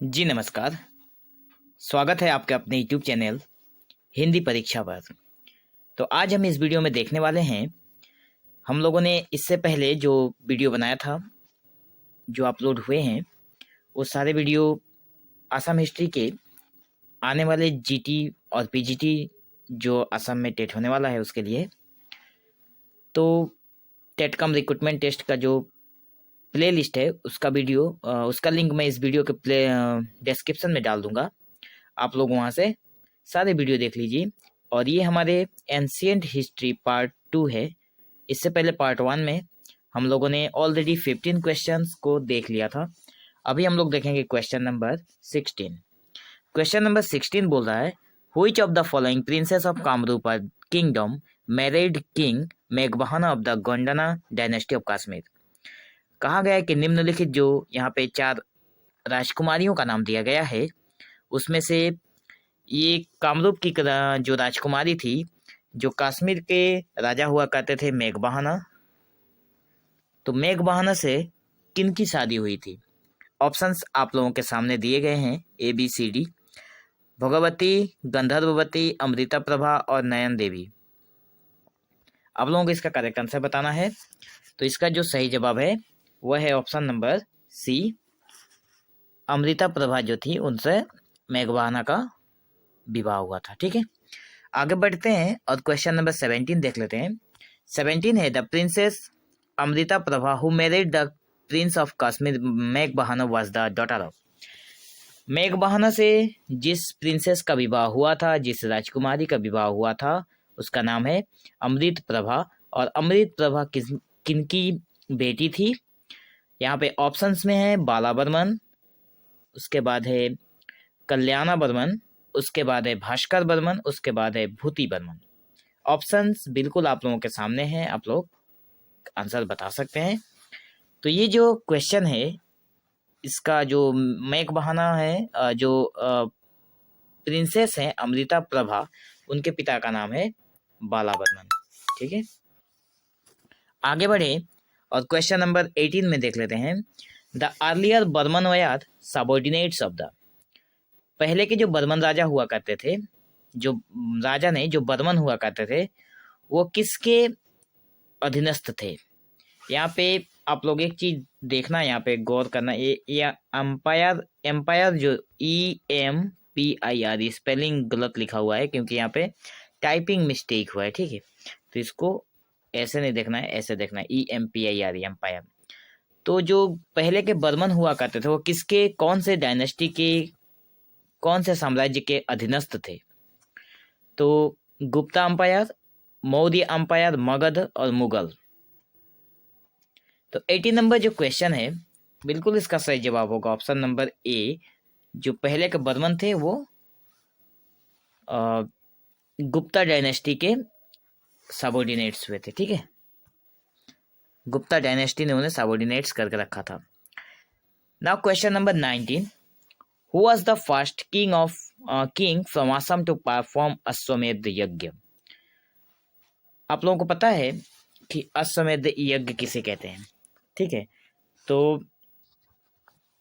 जी नमस्कार। स्वागत है आपके अपने YouTube चैनल हिंदी परीक्षा पर। तो आज हम इस वीडियो में देखने वाले हैं, हम लोगों ने इससे पहले जो वीडियो बनाया था, जो अपलोड हुए हैं, वो सारे वीडियो असम हिस्ट्री के आने वाले जीटी और पीजीटी जो असम में टेट होने वाला है उसके लिए, तो टेट कम रिक्रूटमेंट टेस्ट का जो प्ले लिस्ट है उसका वीडियो उसका लिंक मैं इस वीडियो के डिस्क्रिप्शन में डाल दूंगा। आप लोग वहाँ से सारे वीडियो देख लीजिए। और ये हमारे एंशियंट हिस्ट्री पार्ट 2 है। इससे पहले पार्ट 1 में हम लोगों ने ऑलरेडी 15 क्वेश्चंस को देख लिया था। अभी हम लोग देखेंगे क्वेश्चन नंबर 16। क्वेश्चन नंबर 16 बोल रहा है, which of the following princess of Kamrup kingdom married king मेघवाहना of the Gonanda dynasty of Kashmir. कहा गया है कि निम्नलिखित जो यहाँ पे 4 राजकुमारियों का नाम दिया गया है, उसमें से ये कामरूप की जो राजकुमारी थी, जो कश्मीर के राजा हुआ करते थे मेघवाहना, तो मेघवाहना से किन की शादी हुई थी? ऑप्शंस आप लोगों के सामने दिए गए हैं, ABCD। भोगावती, गंधर्ववती, अमृता प्रभा और नयन देवी। आप लोगों को इसका करेक्ट आंसर बताना है। तो इसका जो सही जवाब है वह है option number C, Amrita Prabha जो थी उनसे मेघवाहना का विवाह हुआ था। ठीक है, आगे बढ़ते हैं और क्वेश्चन नंबर 17 देख लेते हैं। 17 है, the princess Amrita Prabha who married the prince of Kashmir मेघवाहना वाज द डॉटर ऑफ। मेघवाहना से जिस प्रिंसेस का विवाह हुआ था, जिस राजकुमारी का विवाह हुआ था, उसका नाम है अमृत प्रभा। और अमृत प्रभा किनकी बेटी थी? यहाँ पे ऑप्शंस में है बाला बर्मन, उसके बाद है कल्याणा बर्मन, उसके बाद है भास्कर बर्मन, उसके बाद है भूति बर्मन। ऑप्शंस बिल्कुल आप लोगों के सामने हैं, आप लोग आंसर बता सकते हैं। तो ये जो क्वेश्चन है, इसका जो मेघवाहना है, जो प्रिंसेस है अमृता प्रभा, उनके पिता का नाम है बाला बर्मन। ठीक है, आगे बढ़े और क्वेश्चन नंबर 18 में देख लेते हैं। The earlier Barman were subordinates of the. पहले के जो बर्मन राजा हुआ करते थे, जो राजा नहीं, जो बर्मन हुआ करते थे, वो किसके अधीनस्थ थे? यहाँ पे आप लोग एक चीज देखना, यहाँ पे गौर करना, ये एम्पायर जो EMPIR स्पेलिंग गलत लिखा हुआ है, क्योंकि यहाँ पे टाइपिंग मिस्टेक हुआ है। ठीक है, तो इसको ऐसे नहीं देखना है, ऐसे देखना है, EMPIR एम्पायर। तो जो पहले के बर्मन हुआ करते थे वो किसके, कौन से डायनेस्टी के, कौन से साम्राज्य के अधीनस्थ थे? तो गुप्ता अंपायर, मौर्य अंपायर, मगध और मुगल। तो 18 नंबर जो क्वेश्चन है, बिल्कुल इसका सही जवाब होगा ऑप्शन नंबर A। जो पहले के बर्मन थे वो गुप्ता डायनेस्टी के सबऑर्डिनेट्स हुए थे। ठीक है, गुप्ता डायनेस्टी ने उन्हें सबऑर्डिनेट्स करके रखा था। Now question number 19, who was the first king from Assam to perform Ashwamedha yagya? आप लोगों को पता है कि अश्वमेध यज्ञ किसे कहते हैं? ठीक है, तो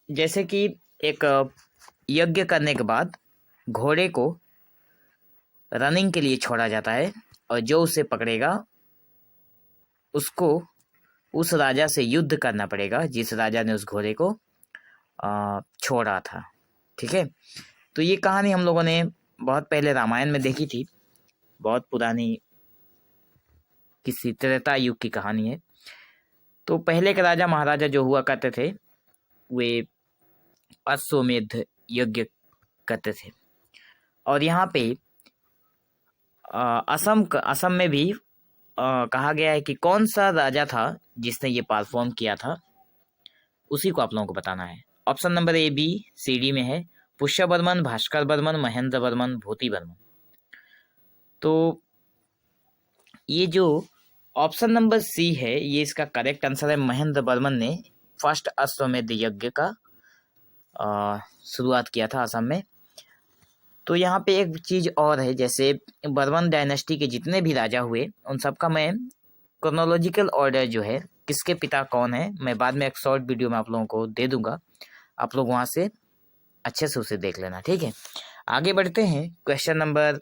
जैसे कि एक यज्ञ करने के बाद घोड़े को रनिंग के लिए छोड़ा जाता है, और जो उसे पकड़ेगा उसको उस राजा से युद्ध करना पड़ेगा जिस राजा ने उस घोड़े को छोड़ा था। ठीक है, तो ये कहानी हम लोगों ने बहुत पहले रामायण में देखी थी, बहुत पुरानी किसी त्रेता युग की कहानी है। तो पहले के राजा महाराजा जो हुआ करते थे वे अश्वमेध यज्ञ करते थे। और यहाँ पे असम में भी कहा गया है कि कौन सा राजा था जिसने ये परफॉर्म किया था, उसी को आप लोगों को बताना है। ऑप्शन नंबर ABCD में है पुष्य बर्मन, भास्कर बर्मन, महेंद्र बर्मन, भूति बर्मन। तो ये जो ऑप्शन नंबर C है, ये इसका करेक्ट आंसर है। महेंद्र बर्मन ने फर्स्ट अश्वमेध यज्ञ का शुरुआत किया था असम में। तो यहाँ पे एक चीज और है, जैसे बर्मन डायनेस्टी के जितने भी राजा हुए उन सबका मैं क्रोनोलॉजिकल ऑर्डर जो है, किसके पिता कौन है, मैं बाद में एक शॉर्ट वीडियो में आप लोगों को दे दूंगा। आप लोग वहाँ से अच्छे से उसे देख लेना, ठीक है। आगे बढ़ते हैं क्वेश्चन नंबर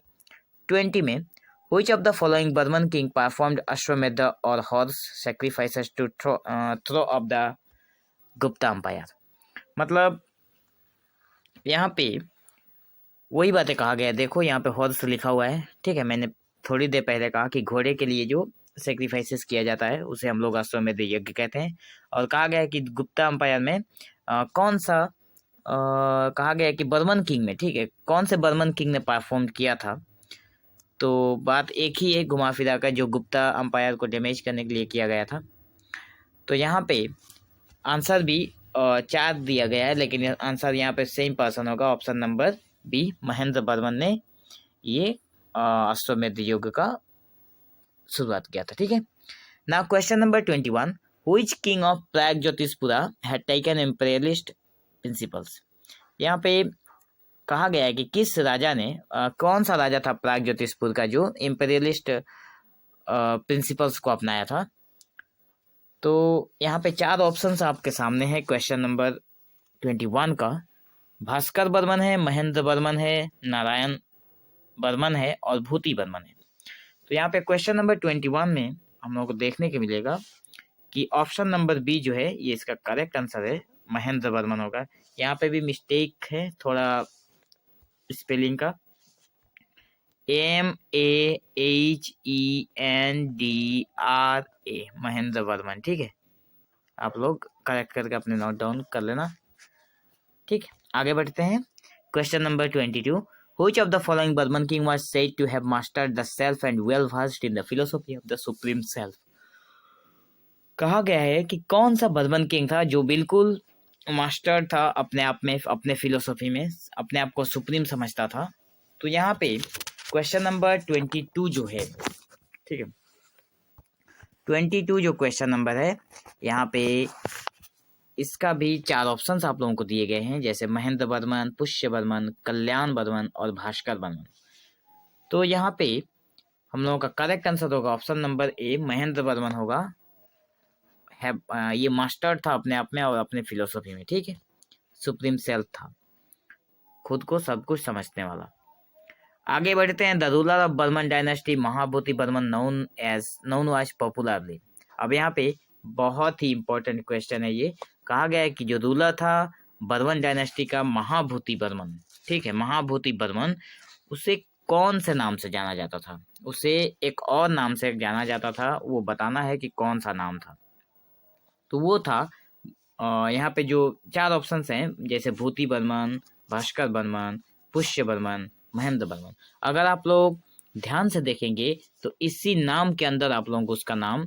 20 में। Which of the following Burman king performed Ashwamedha or horse sacrifices to throw up the Gupta empire? मतलब यहाँ पे वही बातें कहा गया है। देखो यहाँ पे हॉर्स लिखा हुआ है, ठीक है। मैंने थोड़ी देर पहले कहा कि घोड़े के लिए जो सेक्रीफाइसेस किया जाता है उसे हम लोग अश्वमेध यज्ञ कहते हैं। और कहा गया है कि गुप्ता अंपायर में कौन सा कहा गया है कि बर्मन किंग में, ठीक है, कौन से बर्मन किंग ने परफॉर्म किया था। तो बात एक ही है घुमा फिरा कर, जो गुप्ता अंपायर को डैमेज करने के लिए किया गया था। तो यहाँ पे आंसर भी 4 दिया गया है, लेकिन आंसर यहाँ पे सेम पर्सन होगा, option number B, Mahendra Barman ने ये अश्वमेध युग का शुरुआत किया था, ठीक है। Now question number 21, which king of Pragjyotishpura had taken imperialist principles. यहाँ पे कहा गया है कि किस राजा ने कौन सा राजा था प्रागज्योतिषपुर का जो इम्पेरियलिस्ट प्रिंसिपल्स को अपनाया था। तो यहाँ पे 4 ऑप्शंस आपके सामने हैं क्वेश्चन नंबर 21 का। भास्कर बर्मन है, महेंद्र बर्मन है, नारायण बर्मन है और भूति बर्मन है। तो यहाँ पे क्वेश्चन नंबर 21 में हम लोग को देखने को मिलेगा कि ऑप्शन नंबर बी जो है ये इसका करेक्ट आंसर है, महेंद्र बर्मन होगा। यहाँ पे भी मिस्टेक है थोड़ा स्पेलिंग का, MAHENDRA, महेंद्र बर्मन, ठीक है। आप लोग करेक्ट करके अपने नोट डाउन कर लेना, ठीक है। आगे बढ़ते हैं question number 22, Which of the following Burman king was said to have mastered the self and well versed in the philosophy of the supreme self? कहा गया है कि कौन सा बर्मन किंग था जो बिल्कुल मास्टर था अपने आप में, अपने फिलोसफी में, अपने आप को सुप्रीम समझता था। तो यहाँ पे क्वेश्चन नंबर 22 जो है, ठीक है, 22 जो क्वेश्चन नंबर है यहाँ पे इसका भी 4 ऑप्शंस आप लोगों को दिए गए हैं, जैसे महेंद्र बर्मन, पुष्य बर्मन, कल्याण बर्मन और भास्कर बर्मन। तो यहाँ पे हम लोगों का करेक्ट आंसर होगा option number A, Mahendra Barman होगा। ये मास्टर था अपने आप में और अपने फिलोसफी में, ठीक है, सुप्रीम सेल्फ था, खुद को सब कुछ समझने वाला। आगे बढ़ते हैं, the ruler of Varman dynasty Mahabhuti Varman known was popularly. अब यहाँ पे बहुत ही इंपॉर्टेंट क्वेश्चन है ये। कहा गया है कि जो रूलर था बर्मन डायनेस्टी का महाभूति बर्मन, ठीक है, महाभूति बर्मन, उसे कौन से नाम से जाना जाता था। उसे एक और नाम से जाना जाता था, वो बताना है कि कौन सा नाम था। तो वो था यहाँ पे जो 4 ऑप्शंस हैं, जैसे भूति बर्मन, भास्कर बर्मन, पुष्य बर्मन, महेंद्र बर्मन। अगर आप लोग ध्यान से देखेंगे तो इसी नाम के अंदर आप लोगों को उसका नाम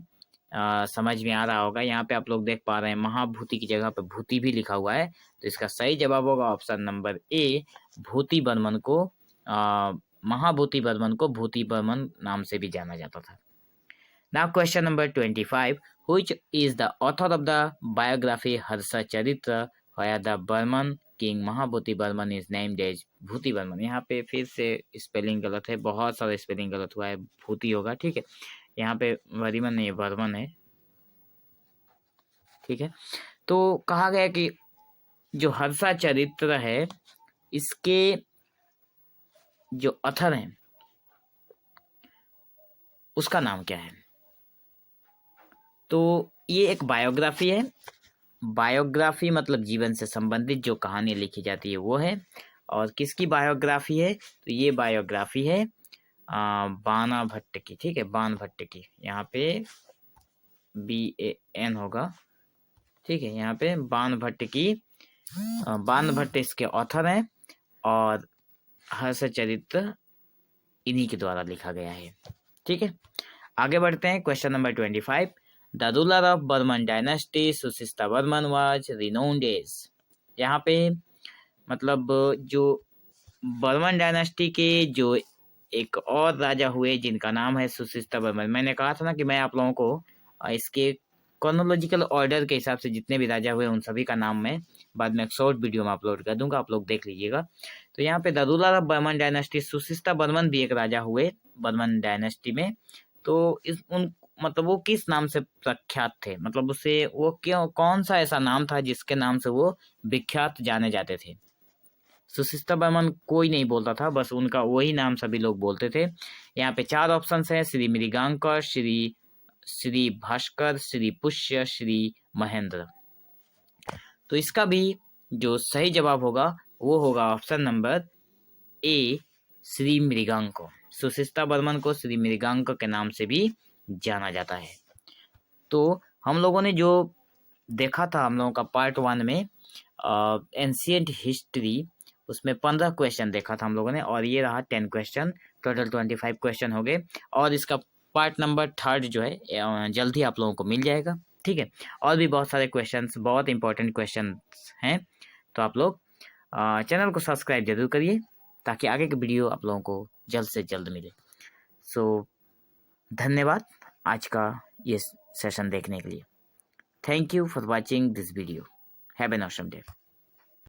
समझ में आ रहा होगा। यहाँ पे आप लोग देख पा रहे हैं महाभूति की जगह पे भूति भी लिखा हुआ है। तो इसका सही जवाब होगा ऑप्शन नंबर ए, भूति बर्मन को महाभूति बर्मन को भूति बर्मन नाम से भी जाना जाता था। Now question number 25, which is the author of the biography Harsha चरित्र where the Burman king महाभूति Burman is named as भूति बर्मन। यहाँ पे फिर से स्पेलिंग गलत है, बहुत सारा स्पेलिंग गलत हुआ है, भूति होगा, ठीक है। यहाँ पे बर्मन नहीं, बर्मन है, ठीक है। तो कहा गया कि जो हर्षा चरित्र है इसके जो ऑथर हैं उसका नाम क्या है। तो ये एक बायोग्राफी है। बायोग्राफी मतलब जीवन से संबंधित जो कहानी लिखी जाती है वो है। और किसकी बायोग्राफी है, तो ये बायोग्राफी है बाना भट्ट की, ठीक है, बान भट्ट की। यहाँ पे BAN होगा, ठीक है। यहाँ पे बान भट्ट की, बान भट्ट इसके ऑथर हैं और हर्ष चरित्र इन्हीं के द्वारा लिखा गया है, ठीक है। आगे बढ़ते हैं question number 25, the ruler of Varman dynasty Susthita Varman was renowned as. यहाँ पे मतलब जो बर्मन डायनेस्टी के जो एक और राजा हुए जिनका नाम है सुशिष्टा बर्मन। मैंने कहा था ना कि मैं आप लोगों को इसके क्रोनोलॉजिकल ऑर्डर के हिसाब से जितने भी राजा हुए उन सभी का नाम मैं बाद में एक शॉर्ट वीडियो में अपलोड कर दूंगा, आप लोग देख लीजिएगा। तो यहाँ पे the ruler of Varman dynasty Susthita Varman भी एक राजा हुए बर्मन डायनेस्टी में। तो मतलब वो किस नाम से प्रख्यात थे, मतलब उसे वो क्यों, कौन सा ऐसा नाम था जिसके नाम से वो विख्यात जाने जाते थे। सुशिष्टा बर्मन कोई नहीं बोलता था, बस उनका वही नाम सभी लोग बोलते थे। यहाँ पे 4 ऑप्शन है, श्री मृगांकर, श्री भास्कर, श्री पुष्य, श्री महेंद्र। तो इसका भी जो सही जवाब होगा वो होगा ऑप्शन नंबर ए, श्री मृगांक। सुशिष्टा बर्मन को श्री मृगांक के नाम से भी जाना जाता है। तो हम लोगों ने जो देखा था, हम लोगों का पार्ट 1 में एंशिएंट हिस्ट्री, उसमें 15 क्वेश्चन देखा था हम लोगों ने, और ये रहा 10 क्वेश्चन, टोटल 25 क्वेश्चन हो गए। और इसका पार्ट नंबर 3 जो है जल्द ही आप लोगों को मिल जाएगा, ठीक है। और भी बहुत सारे क्वेश्चंस, बहुत इंपॉर्टेंट क्वेश्चंस हैं। तो आप लोग चैनल को सब्सक्राइब जरूर करिए ताकि आगे की वीडियो आप लोगों को जल्द से जल्द मिले। सो धन्यवाद आज का ये सेशन देखने के लिए। Thank you for watching this video. Have an awesome day.